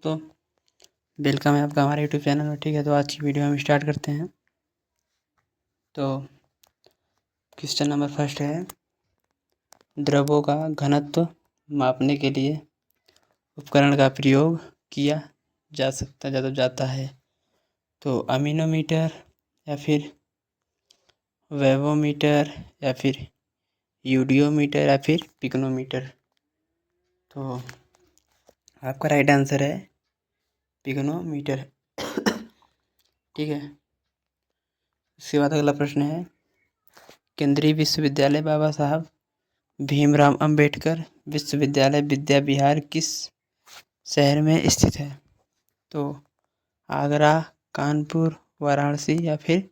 तो वेलकम है आपका हमारे यूट्यूब चैनल में। ठीक है, तो आज की वीडियो हम स्टार्ट करते हैं। तो क्वेश्चन नंबर फर्स्ट है, द्रवों का घनत्व मापने के लिए उपकरण का प्रयोग किया जाता है। तो अमीनोमीटर या फिर वेवोमीटर या फिर यूडियोमीटर या फिर पिग्नोमीटर। तो आपका राइट आंसर है पिग्नोमीटर। ठीक है, उसके बाद अगला प्रश्न है, केंद्रीय विश्वविद्यालय बाबा साहब भीमराव अंबेडकर विश्वविद्यालय विद्या विहार किस शहर में स्थित है? तो आगरा, कानपुर, वाराणसी या फिर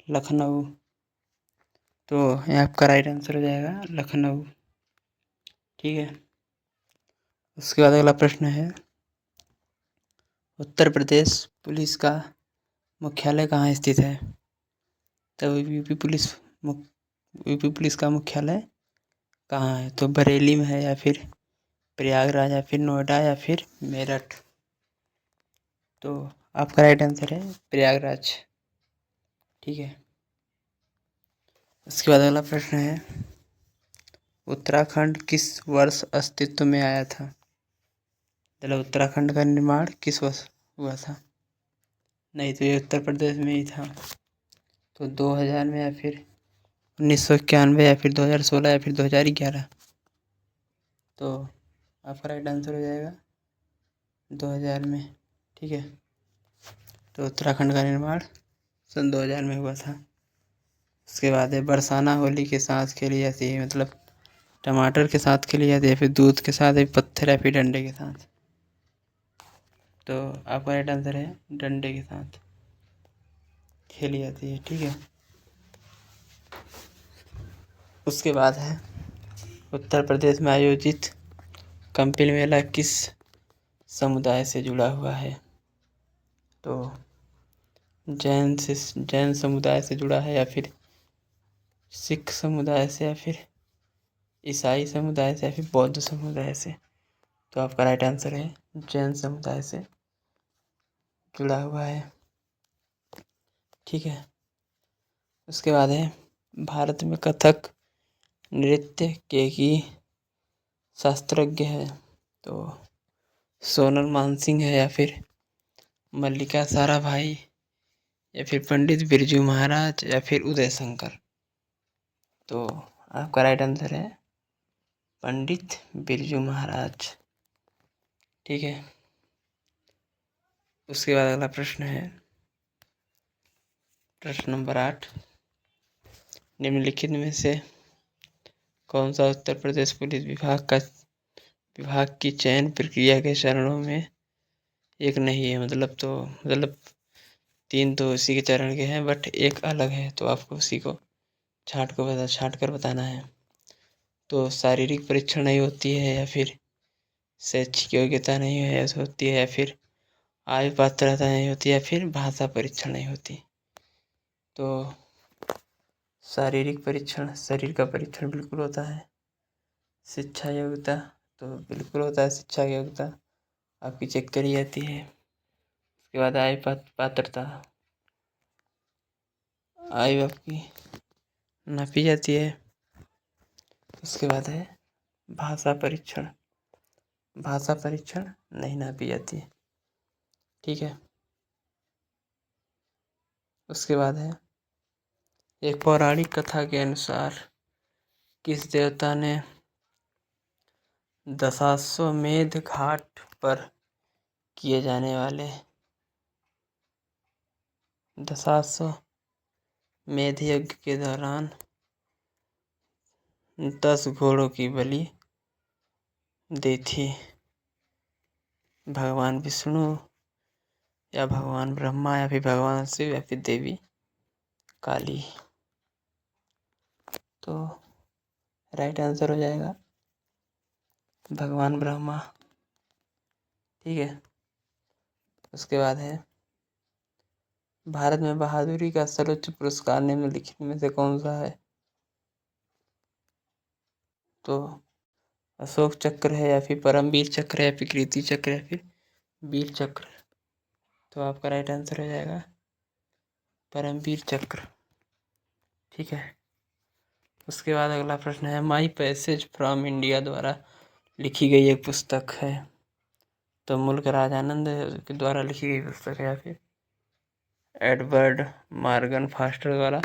लखनऊ। तो ये आपका राइट आंसर हो जाएगा लखनऊ। ठीक है, उसके बाद अगला प्रश्न है, उत्तर प्रदेश पुलिस का मुख्यालय कहाँ स्थित है? तो यूपी पुलिस का मुख्यालय कहाँ है? तो बरेली में है या फिर प्रयागराज या फिर नोएडा या फिर मेरठ। तो आपका राइट आंसर है प्रयागराज। ठीक है, उसके बाद अगला प्रश्न है, उत्तराखंड किस वर्ष अस्तित्व में आया था? मतलब उत्तराखंड का निर्माण किस वर्ष हुआ था? नहीं, तो ये उत्तर प्रदेश में ही था। तो 2000 में या फिर 1991 या फिर 2016 या फिर 2011। तो आपका राइट आंसर हो जाएगा 2000 में। ठीक है, तो उत्तराखंड का निर्माण सन 2000 में हुआ था। उसके बाद है, बरसाना होली के साथ खेली जाती है, मतलब टमाटर के साथ खेली जाती है, फिर दूध के साथ, या पत्थर या फिर डंडे के साथ। तो आपका राइट आंसर है डंडे के साथ खेली जाती है। ठीक है, उसके बाद है, उत्तर प्रदेश में आयोजित कंपिल मेला किस समुदाय से जुड़ा हुआ है? तो जैन समुदाय से जुड़ा है या फिर सिख समुदाय से या फिर ईसाई समुदाय से या फिर बौद्ध समुदाय से। तो आपका राइट आंसर है जैन समुदाय से जुड़ा हुआ है। ठीक है, उसके बाद है, भारत में कथक नृत्य के की शास्त्रज्ञ है? तो सोनल मानसिंह है या फिर मल्लिका साराभाई या फिर पंडित बिरजू महाराज या फिर उदय शंकर। तो आपका राइट आंसर है पंडित बिरजू महाराज। ठीक है, उसके बाद अगला प्रश्न है, प्रश्न नंबर 8, निम्नलिखित में से कौन सा उत्तर प्रदेश पुलिस विभाग की चयन प्रक्रिया के चरणों में एक नहीं है? मतलब 3 तो उसी के चरण के हैं, बट एक अलग है, तो आपको उसी को छाट कर बताना है। तो शारीरिक परीक्षण नहीं होती है या फिर शैक्षिक योग्यता नहीं है होती है या फिर आयु पात्रता नहीं होती या फिर भाषा परीक्षण नहीं होती। तो शारीरिक परीक्षण, शरीर का परीक्षण बिल्कुल होता है। शिक्षा योग्यता तो बिल्कुल होता है, शिक्षा योग्यता आपकी चेक करी जाती है। उसके बाद आयु पात्रता, आयु आपकी नापी जाती है। उसके बाद है भाषा परीक्षण, भाषा परीक्षण नहीं नापी जाती है। ठीक है, उसके बाद है, एक पौराणिक कथा के अनुसार किस देवता ने दशाश्वमेध घाट पर किए जाने वाले दशाश्वमेध यज्ञ के दौरान 10 घोड़ों की बलि दी थी? भगवान विष्णु या भगवान ब्रह्मा या फिर भगवान शिव या फिर देवी काली। तो राइट आंसर हो जाएगा भगवान ब्रह्मा। ठीक है, उसके बाद है, भारत में बहादुरी का सर्वोच्च पुरस्कार निम्नलिखित में से कौन सा है? तो अशोक चक्र है या फिर परमवीर चक्र है या फिर कीर्ति चक्र है या फिर वीर चक्र। तो आपका राइट आंसर हो जाएगा परमवीर चक्र। ठीक है। उसके बाद अगला प्रश्न है, माई पैसेज फ्रॉम इंडिया द्वारा लिखी गई एक पुस्तक है। तो मुल्क राजानंद के द्वारा लिखी गई पुस्तक है, या फिर एडवर्ड मॉर्गन फास्टर द्वारा,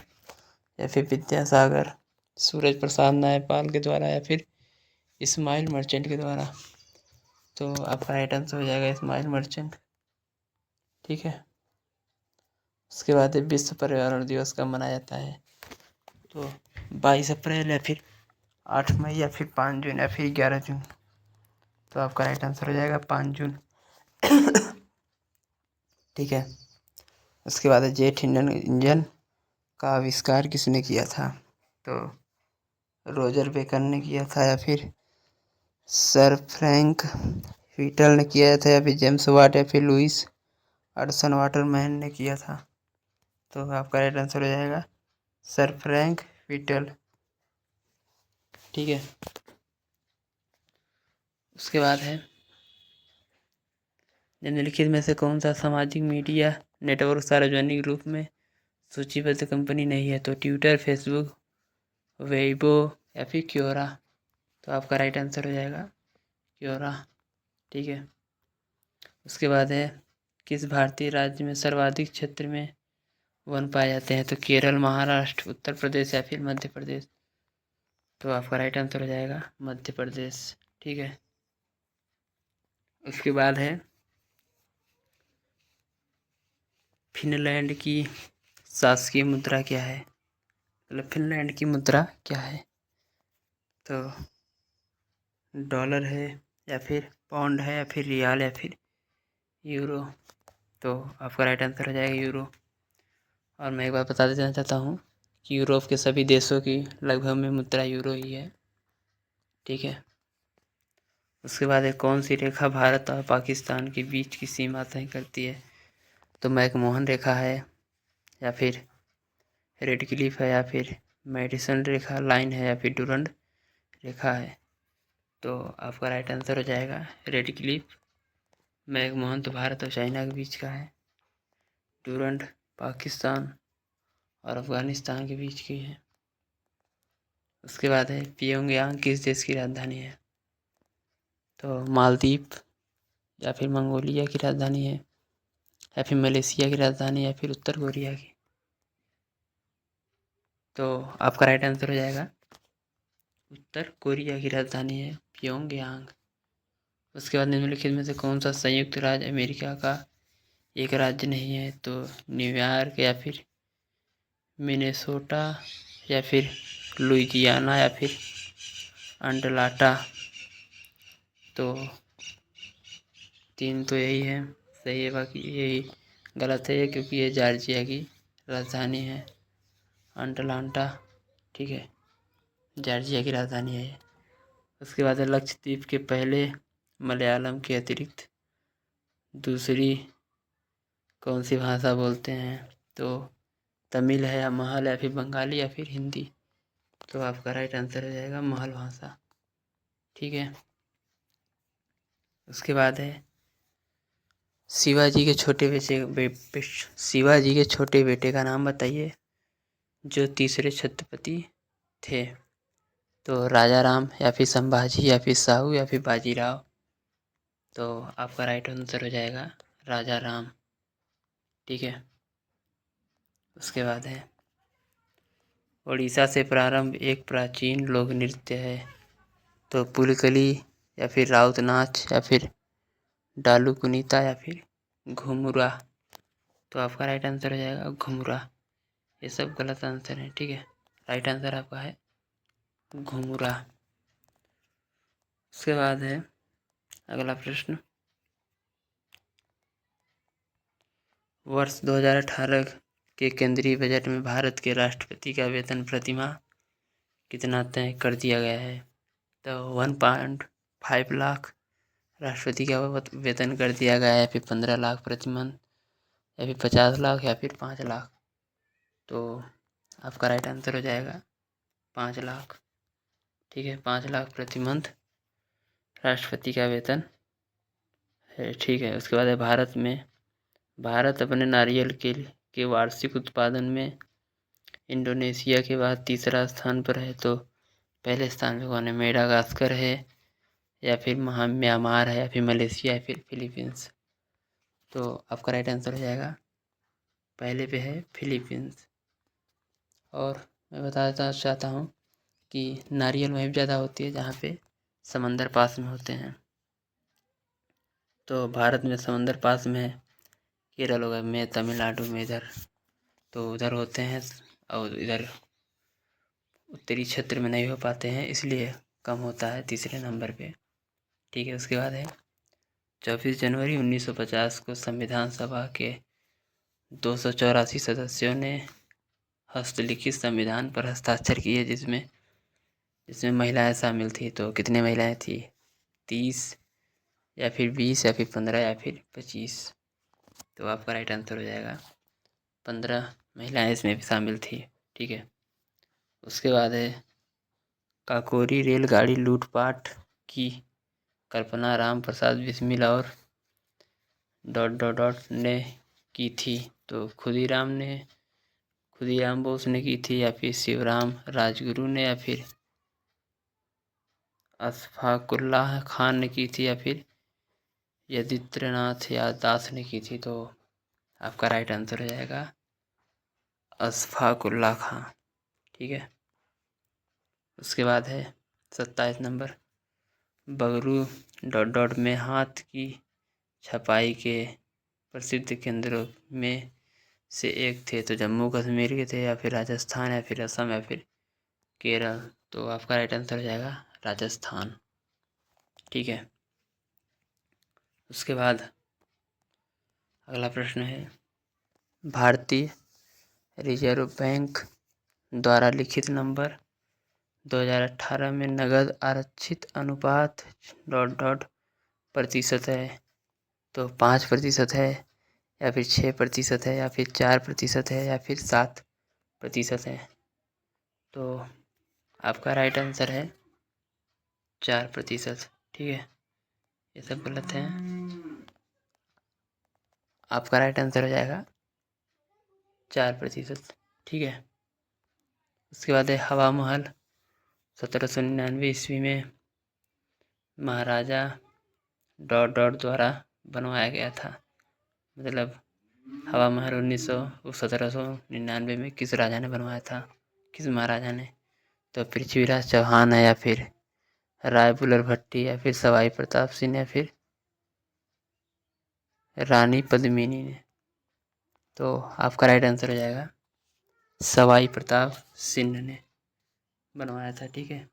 या फिर विद्यासागर सूरज प्रसाद नायपाल के द्वारा, या फिर इस्माइल मर्चेंट के द्वारा। तो आपका राइट आंसर हो जाएगा इस्माइल मर्चेंट। ठीक है। उसके बाद विश्व पर्यावरण दिवस कब मनाया जाता है? तो 22 अप्रैल, या फिर 8 मई, या फिर 5 जून, या फिर 11 जून। तो आपका राइट आंसर हो जाएगा 5 जून। ठीक है। उसके बाद जेट इंजन का आविष्कार किसने किया था? तो रोजर बेकन ने किया था, या फिर सर फ्रैंक व्हीटल ने किया था, या फिर जेम्स वाट, या फिर लुइस एडिसन वाटरमैन ने किया था। तो आपका राइट आंसर हो जाएगा सर फ्रैंक व्हीटल। ठीक है। उसके बाद है, निम्नलिखित में से कौन सा सामाजिक मीडिया नेटवर्क सार्वजनिक रूप में सूचीबद्ध कंपनी नहीं है? तो ट्विटर, फेसबुक, वेइबो, या फिर क्योरा। तो आपका राइट आंसर हो जाएगा क्योरा। ठीक है। उसके बाद है, किस भारतीय राज्य में सर्वाधिक क्षेत्र में वन पाए जाते हैं? तो केरल, महाराष्ट्र, उत्तर प्रदेश, या फिर मध्य प्रदेश। तो आपका राइट आंसर हो जाएगा मध्य प्रदेश। ठीक है। उसके बाद है, फिनलैंड की शासकीय मुद्रा क्या है? मतलब फिनलैंड की मुद्रा क्या है? तो डॉलर है, या फिर पाउंड है, या फिर रियाल, या फिर यूरो। तो आपका राइट आंसर हो जाएगा यूरो। और मैं एक बात बता देना चाहता हूँ कि यूरोप के सभी देशों की लगभग में मुद्रा यूरो ही है। ठीक है। उसके बाद एक, कौन सी रेखा भारत और पाकिस्तान के बीच की सीमा तय करती है? तो मैकमोहन रेखा है, या फिर रेड क्लिफ है, या फिर मेडिसन रेखा लाइन है, या फिर डूरंड रेखा है। तो आपका राइट आंसर हो जाएगा रेड क्लिफ। मैकमोहन तो भारत और चाइना के बीच का है। डूरंड पाकिस्तान और अफगानिस्तान के बीच की है। उसके बाद है, पियोंगयांग किस देश की राजधानी है? तो मालदीव, या फिर मंगोलिया की राजधानी है, या फिर मलेशिया की राजधानी, या फिर उत्तर कोरिया की। तो आपका राइट आंसर हो जाएगा उत्तर कोरिया की राजधानी है प्योंगयांग। उसके बाद निम्नलिखित में से कौन सा संयुक्त राज्य अमेरिका का एक राज्य नहीं है? तो न्यूयॉर्क, या फिर मिनेसोटा, या फिर लुइजियाना, या फिर अटलांटा। तो 3 तो यही है सही है, बाकी यही गलत है क्योंकि ये जॉर्जिया की राजधानी है अटलांटा। ठीक है, जॉर्जिया की राजधानी है। उसके बाद है, लक्षद्वीप के पहले मलयालम के अतिरिक्त दूसरी कौन सी भाषा बोलते हैं? तो तमिल है, या महल, या फिर बंगाली, या फिर हिंदी। तो आपका राइट आंसर हो जाएगा महल भाषा। ठीक है। उसके बाद है, शिवाजी के छोटे बेटे का नाम बताइए जो तीसरे छत्रपति थे। तो राजा राम, या फिर संभाजी, या फिर साहू, या फिर बाजीराव। तो आपका राइट आंसर हो जाएगा राजा राम। ठीक है। उसके बाद है, उड़ीसा से प्रारंभ एक प्राचीन लोक नृत्य है। तो पुलकली, या फिर राउत नाच, या फिर डालू कुनीता, या फिर घुमुरा। तो आपका राइट आंसर हो जाएगा घुमुरा। ये सब गलत आंसर है। ठीक है, राइट आंसर आपका है घुमुरा। उसके बाद है अगला प्रश्न, वर्ष 2018 के केंद्रीय बजट में भारत के राष्ट्रपति का वेतन प्रतिमाह कितना तय कर दिया गया है? तो 1.5 लाख राष्ट्रपति का वेतन कर दिया गया है, या फिर 15 लाख प्रति मंथ, या फिर 50 लाख, या फिर 5 लाख। तो आपका राइट आंसर हो जाएगा 5 लाख। ठीक है, 5 लाख प्रति मंथ राष्ट्रपति का वेतन है, ठीक है। उसके बाद है भारत अपने नारियल के वार्षिक उत्पादन में इंडोनेशिया के बाद तीसरा स्थान पर है। तो पहले स्थान पे कौन है? मेडागास्कर है, या फिर म्यांमार है, या फिर मलेशिया, या फिर फिलीपींस। तो आपका राइट आंसर हो जाएगा पहले पे है फिलीपींस। और मैं बताना चाहता हूँ कि नारियल वहीं ज़्यादा होती है जहाँ पे समंदर पास में होते हैं। तो भारत में समंदर पास में है, केरल होगा में, तमिलनाडु में इधर, तो उधर होते हैं, और इधर उत्तरी क्षेत्र में नहीं हो पाते हैं, इसलिए कम होता है तीसरे नंबर पे, ठीक है। उसके बाद है 24 जनवरी 1950 को संविधान सभा के 284 सदस्यों ने हस्तलिखित संविधान पर हस्ताक्षर किए, जिसमें महिलाएं शामिल थी। तो कितने महिलाएं थी? 30, या फिर 20, या फिर 15, या फिर 25। तो आपका राइट आंसर हो जाएगा 15 महिलाएं इसमें भी शामिल थी, ठीक है। उसके बाद है काकोरी रेलगाड़ी लूटपाट की कल्पना राम प्रसाद बिस्मिल और ... ने की थी। तो खुदीराम बोस ने की थी, या फिर शिवराम राजगुरु ने, या फिर अशफाकुल्लाह खान ने की थी, या फिर यदीन्द्रनाथ दास ने की थी। तो आपका राइट आंसर हो जाएगा अशफाकुल्लाह खान, ठीक है। उसके बाद है 27 नंबर, बगरू ... में हाथ की छपाई के प्रसिद्ध केंद्रों में से एक थे। तो जम्मू कश्मीर के थे, या फिर राजस्थान, या फिर असम, या फिर केरल। तो आपका राइट आंसर हो जाएगा राजस्थान, ठीक है। उसके बाद अगला प्रश्न है, भारतीय रिजर्व बैंक द्वारा लिखित नंबर 2018 में नगद आरक्षित अनुपात ... प्रतिशत है। तो 5% है, या फिर 6% है, या फिर 4% है, या फिर 7% है। तो आपका राइट आंसर है 4%, ठीक है। ये सब गलत है, आपका राइट आंसर हो जाएगा 4%, ठीक है। उसके बाद है हवा महल 1799 ईस्वी में महाराजा ... द्वारा बनवाया गया था। मतलब हवा महल 1799 में किस राजा ने बनवाया था, किस महाराजा ने? तो पृथ्वीराज चौहान है, या फिर राय बुलरभट्टी, या फिर सवाई प्रताप सिंह, या फिर रानी पद्मिनी ने। तो आपका राइट आंसर हो जाएगा सवाई प्रताप सिंह ने बनवाया था, ठीक है।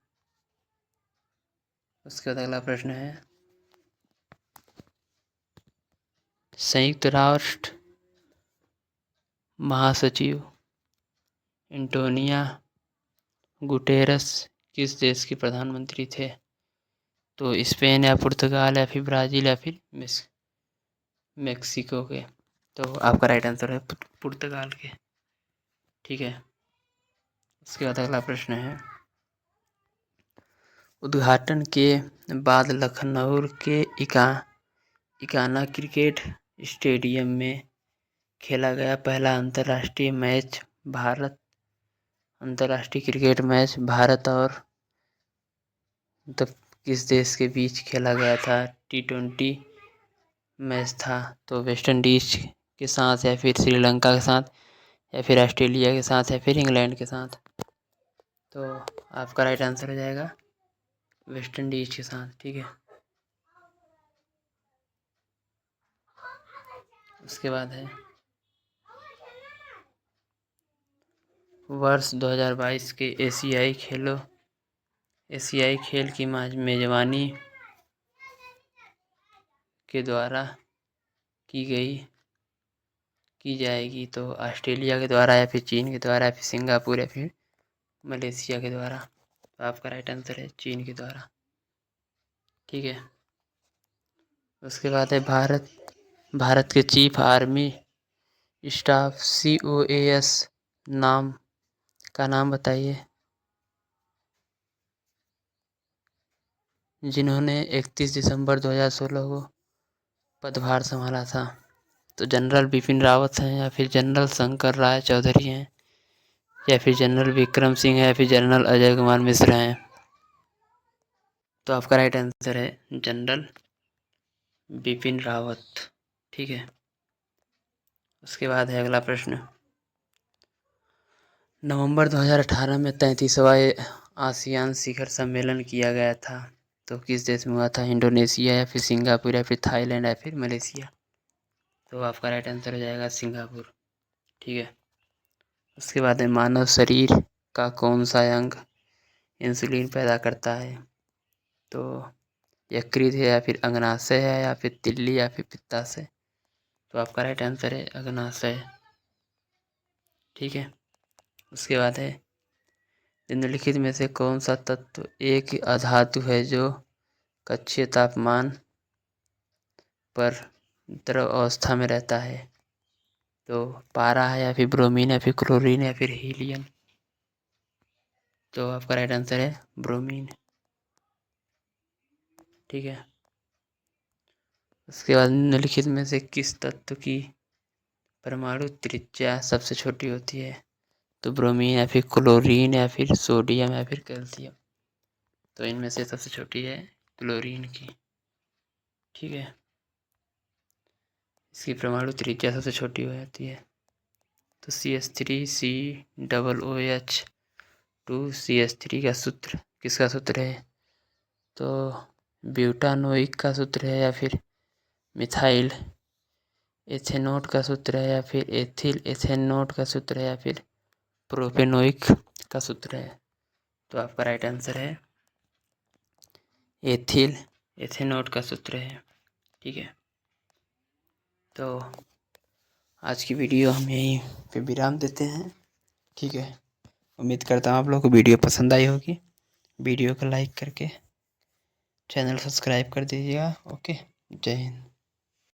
उसके बाद अगला प्रश्न है, संयुक्त राष्ट्र महासचिव एंटोनिया गुटेरस किस देश के प्रधानमंत्री थे? तो स्पेन, या पुर्तगाल, या फिर ब्राज़ील, या फिर मेक्सिको के। तो आपका राइट आंसर है पुर्तगाल के, ठीक है। उसके बाद अगला प्रश्न है, उद्घाटन के बाद लखनऊ के इकाना क्रिकेट स्टेडियम में खेला गया पहला अंतर्राष्ट्रीय क्रिकेट मैच भारत और किस देश के बीच खेला गया था? T20 मैच था। तो वेस्ट इंडीज के साथ, या फिर श्रीलंका के साथ, या फिर ऑस्ट्रेलिया के साथ, या फिर इंग्लैंड के साथ। तो आपका राइट आंसर हो जाएगा वेस्ट इंडीज के साथ, ठीक है। उसके बाद है वर्ष 2022 के एशियाई खेल की मेजबानी के द्वारा की जाएगी। तो ऑस्ट्रेलिया के द्वारा, या फिर चीन के द्वारा, या फिर सिंगापुर, या फिर मलेशिया के द्वारा। तो आपका राइट आंसर है चीन के द्वारा, ठीक है। उसके बाद है भारत के चीफ आर्मी स्टाफ COAS का नाम बताइए, जिन्होंने 31 दिसंबर 2016 को पदभार संभाला था? तो जनरल बिपिन रावत हैं, या फिर जनरल शंकर राय चौधरी हैं, या फिर जनरल विक्रम सिंह है, या फिर जनरल अजय कुमार मिश्रा हैं। तो आपका राइट आंसर है जनरल बिपिन रावत। ठीक है, उसके बाद है अगला प्रश्न। नवंबर 2018 में 33वां आसियान शिखर सम्मेलन किया गया था, तो किस देश में हुआ था? इंडोनेशिया, या फिर सिंगापुर, या फिर थाईलैंड, या फिर मलेशिया? तो आपका राइट आंसर हो जाएगा सिंगापुर। ठीक है, उसके बाद है मानव शरीर का कौन सा अंग इंसुलिन पैदा करता है? तो यकृत है, या फिर अग्नाशय है, या फिर तिल्ली, या फिर पित्ताशय? तो आपका राइट आंसर है अग्नाशय। ठीक है, उसके बाद है निम्नलिखित में से कौन सा तत्व एक अधातु है जो कक्षीय तापमान पर द्रव अवस्था में रहता है? तो पारा है, या फिर ब्रोमीन, या फिर क्लोरीन, या फिर हीलियम? तो आपका राइट आंसर है ब्रोमीन। ठीक है, उसके बाद निम्नलिखित में से किस तत्व की परमाणु त्रिज्या सबसे छोटी होती है? तो ब्रोमीन, या फिर क्लोरीन, या फिर सोडियम, या फिर कैल्शियम? तो इनमें से सबसे छोटी है क्लोरीन की। ठीक है, इसकी परमाणु त्रिज्या सबसे छोटी हो जाती है। तो CH3COOH2CH3 का सूत्र किसका सूत्र है? तो ब्यूटानोइक का सूत्र है, या फिर मिथाइल एथेनोट का सूत्र है, या फिर एथिल एथेनोट का सूत्र है, या फिर प्रोपेनोइक का सूत्र है? तो आपका राइट आंसर है एथिल एथेनोट का सूत्र है। ठीक है, तो आज की वीडियो हम यहीं पे विराम देते हैं। ठीक है, उम्मीद करता हूँ आप लोगों को वीडियो पसंद आई होगी। वीडियो को लाइक करके चैनल सब्सक्राइब कर दीजिएगा। ओके, जय हिंद।